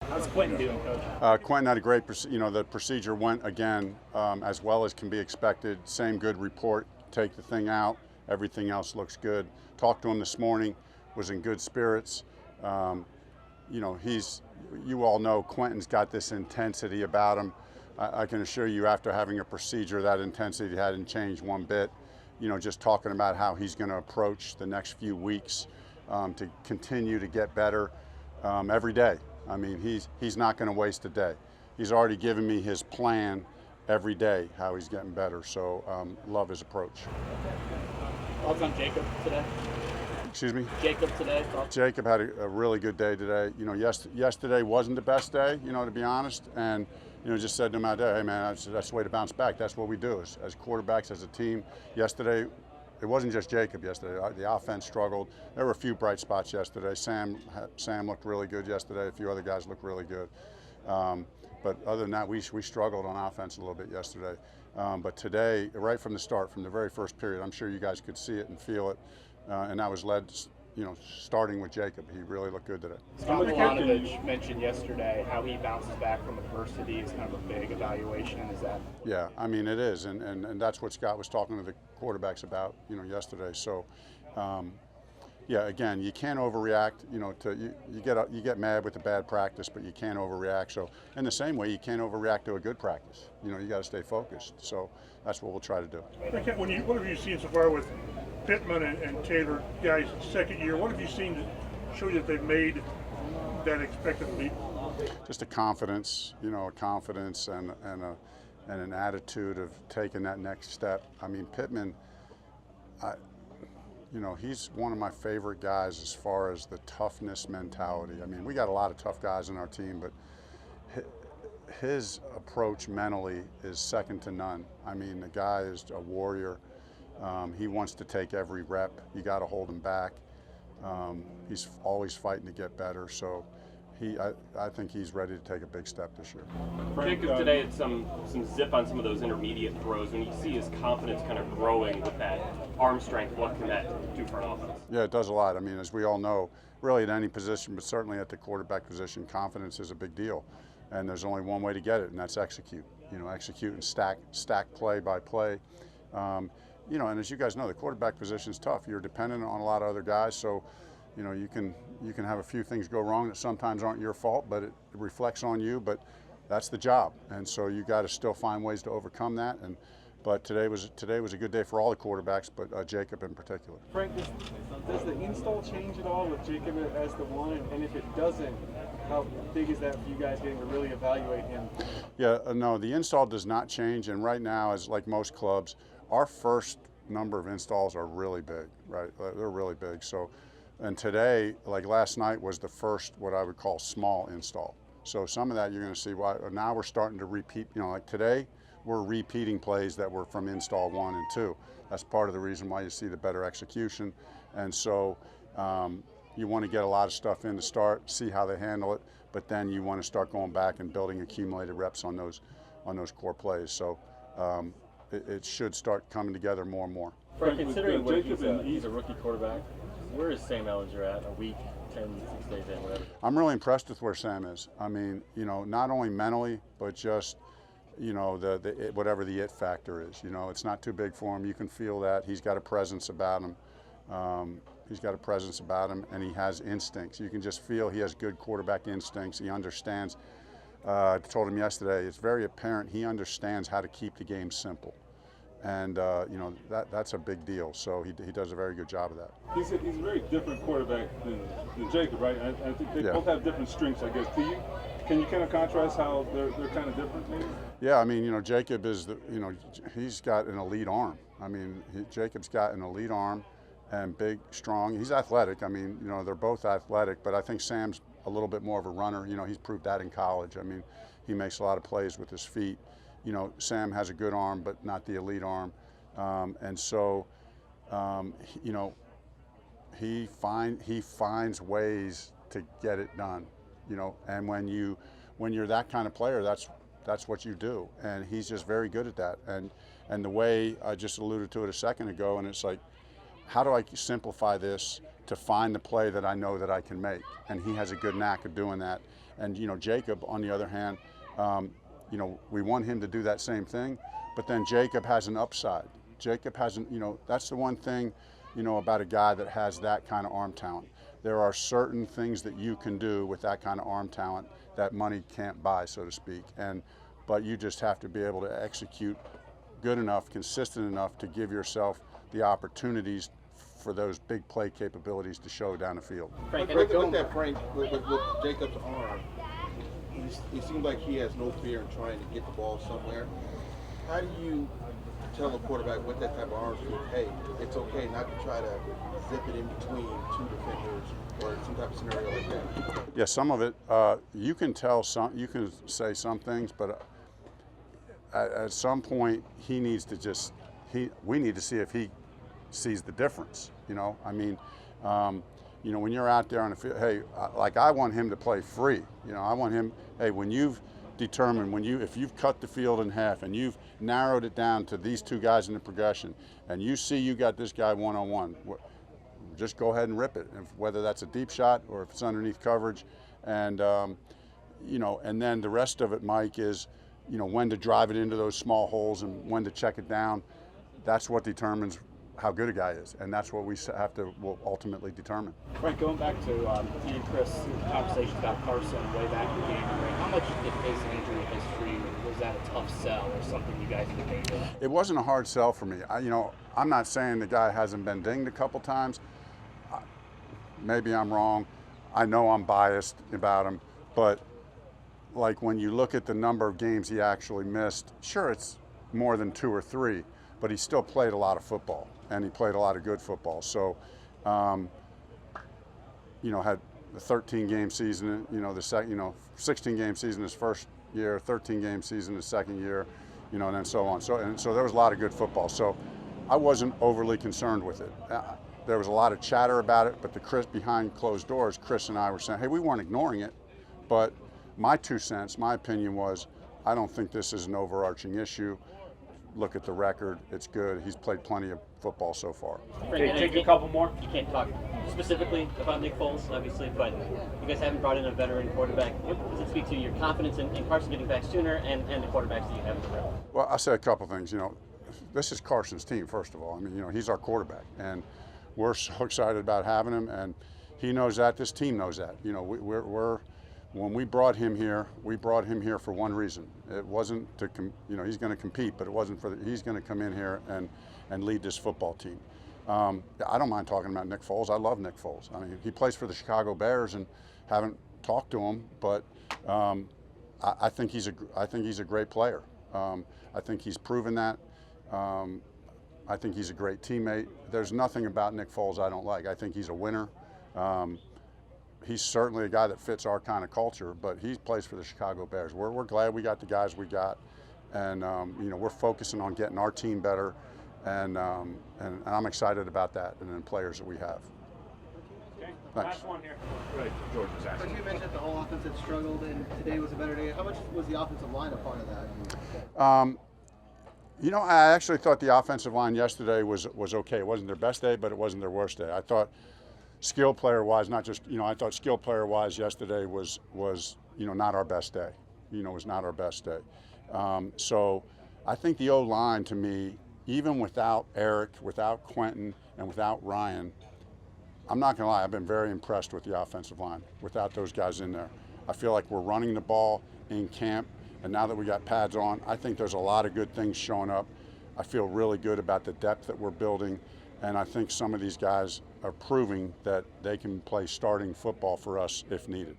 How's Quentin doing, Coach? Quentin had a great, the procedure went again as well as can be expected. Same good report. Take the thing out. Everything else looks good. Talked to him this morning. Was in good spirits. You all know Quentin's got this intensity about him. I can assure you, after having a procedure, that intensity hadn't changed one bit. Just talking about how he's going to approach the next few weeks to continue to get better every day. I mean, he's not going to waste a day. He's already given me his plan every day, how he's getting better. So love his approach. Thoughts on Jacob today? Excuse me? Jacob today? Thoughts? Jacob had a really good day today. Yesterday wasn't the best day, to be honest. And, just said to him out there, hey, man, that's the way to bounce back. That's what we do as quarterbacks, as a team. Yesterday, it wasn't just Jacob yesterday. The offense struggled. There were a few bright spots yesterday. Sam looked really good yesterday. A few other guys looked really good. But other than that, we struggled on offense a little bit yesterday. But today, right from the start, from the very first period, I'm sure you guys could see it and feel it. And that was led, starting with Jacob. He really looked good today. Scott Milanovic mentioned yesterday how he bounces back from adversity is kind of a big evaluation. Is that? Yeah, I mean, it is. And that's what Scott was talking to the quarterbacks about, yesterday. So, yeah, again, you can't overreact. You get mad with the bad practice, but you can't overreact. So, in the same way, you can't overreact to a good practice. You got to stay focused. So that's what we'll try to do. What have you seen so far with Pittman and Taylor, guys, second year? What have you seen to show you that they've made that expected leap? Just a confidence, and an attitude of taking that next step. I mean, Pittman, he's one of my favorite guys as far as the toughness mentality. I mean, we got a lot of tough guys in our team, but his approach mentally is second to none. I mean, the guy is a warrior. He wants to take every rep. You got to hold him back. He's always fighting to get better. So I think he's ready to take a big step this year. Jacob today had some zip on some of those intermediate throws. When you see his confidence kind of growing with that arm strength, what can that do for an offense? Yeah, it does a lot. I mean, as we all know, really at any position, but certainly at the quarterback position, confidence is a big deal. And there's only one way to get it, and that's execute. Execute and stack play by play. And as you guys know, the quarterback position is tough. You're dependent on a lot of other guys, so you can have a few things go wrong that sometimes aren't your fault, but it reflects on you. But that's the job, and so you got to still find ways to overcome that. But today was a good day for all the quarterbacks, but Jacob in particular. Frank, does the install change at all with Jacob as the one? And if it doesn't, how big is that for you guys getting to really evaluate him? Yeah, no, the install does not change. And right now, as like most clubs, our first number of installs are really big, right? They're really big. So, and today, like last night, was the first what I would call small install. So some of that you're going to see. Now we're starting to repeat. Like today, we're repeating plays that were from install 1 and 2. That's part of the reason why you see the better execution. And so you want to get a lot of stuff in to start, see how they handle it, but then you want to start going back and building accumulated reps on those core plays. So it should start coming together more and more. Frank, considering what he's a rookie quarterback, where is Sam Ehlinger at a week, 10, 6 days in, whatever? I'm really impressed with where Sam is. I mean, not only mentally, but just whatever the it factor is. It's not too big for him. You can feel that. He's got a presence about him. And he has instincts. You can just feel he has good quarterback instincts. He understands. I told him yesterday, it's very apparent he understands how to keep the game simple. And, that's a big deal. So he does a very good job of that. He's a very different quarterback than Jacob, right? I think they both have different strengths, I guess. Can you kind of contrast how they're kind of different, maybe? Yeah, I mean, Jacob is, he's got an elite arm. I mean, Jacob's got an elite arm and big, strong. He's athletic. I mean, they're both athletic, but I think Sam's a little bit more of a runner. He's proved that in college. I mean, he makes a lot of plays with his feet. Sam has a good arm, but not the elite arm. And so, he finds ways to get it done. And when you're that kind of player, that's what you do. And he's just very good at that. And the way I just alluded to it a second ago, and it's like, how do I simplify this to find the play that I know that I can make? And he has a good knack of doing that. And, Jacob, on the other hand, we want him to do that same thing, but then Jacob has an upside. Jacob hasn't, that's the one thing, about a guy that has that kind of arm talent. There are certain things that you can do with that kind of arm talent that money can't buy, so to speak. But you just have to be able to execute good enough, consistent enough to give yourself the opportunities for those big play capabilities to show down the field. Frank, look at Frank with Jacob's arm. He seems like he has no fear in trying to get the ball somewhere. How do you tell a quarterback with that type of arm speed, hey, it's okay not to try to zip it in between two defenders or some type of scenario like that? Yeah, some of it you can tell some. You can say some things, but at some point he needs to we need to see if he sees the difference. When you're out there on the field, hey, I want him to play free. I want him. Hey, when you've determined, if you've cut the field in half and you've narrowed it down to these two guys in the progression, and you see you got this guy one-on-one, just go ahead and rip it. Whether that's a deep shot or if it's underneath coverage, and and then the rest of it, Mike, is when to drive it into those small holes and when to check it down. That's what determines how good a guy is, and that's what will ultimately determine. Frank, going back to you and Chris, conversation about Carson way back in January, how much did his injury history, was that a tough sell or something you guys debated? It wasn't a hard sell for me. I'm not saying the guy hasn't been dinged a couple times. Maybe I'm wrong. I know I'm biased about him, but like when you look at the number of games he actually missed, sure, it's more than 2 or 3, but he still played a lot of football, and he played a lot of good football. So, had the 13-game season, the second, 16-game season his first year, 13-game season his second year, and then so on. So there was a lot of good football. So I wasn't overly concerned with it. There was a lot of chatter about it, but behind closed doors, Chris and I were saying, hey, we weren't ignoring it, but my 2 cents, my opinion was, I don't think this is an overarching issue. Look at the record; it's good. He's played plenty of football so far. Take a couple more. You can't talk specifically about Nick Foles, obviously, but you guys haven't brought in a veteran quarterback. What does it speak to your confidence in Carson getting back sooner and the quarterbacks that you have in the room? Well, I'll say a couple things. This is Carson's team, first of all. He's our quarterback, and we're so excited about having him, and he knows that. This team knows that. When we brought him here, for one reason. It wasn't to, he's going to compete, but it wasn't he's going to come in here and lead this football team. I don't mind talking about Nick Foles. I love Nick Foles. He plays for the Chicago Bears, and haven't talked to him, but I think he's a great player. I think he's proven that. I think he's a great teammate. There's nothing about Nick Foles I don't like. I think he's a winner. He's certainly a guy that fits our kind of culture, but he plays for the Chicago Bears. We're glad we got the guys we got, and we're focusing on getting our team better, and I'm excited about that and the players that we have. Okay, Thanks. last one here. Right, George was asking. You mentioned that the whole offense had struggled, and today was a better day. How much was the offensive line a part of that? I actually thought the offensive line yesterday was okay. It wasn't their best day, but it wasn't their worst day. I thought skill player-wise, not just, I thought skill player-wise yesterday was not our best day. Was not our best day. So I think the O-line, to me, even without Eric, without Quentin, and without Ryan, I'm not going to lie, I've been very impressed with the offensive line without those guys in there. I feel like we're running the ball in camp, and now that we got pads on, I think there's a lot of good things showing up. I feel really good about the depth that we're building, and I think some of these guys are proving that they can play starting football for us if needed.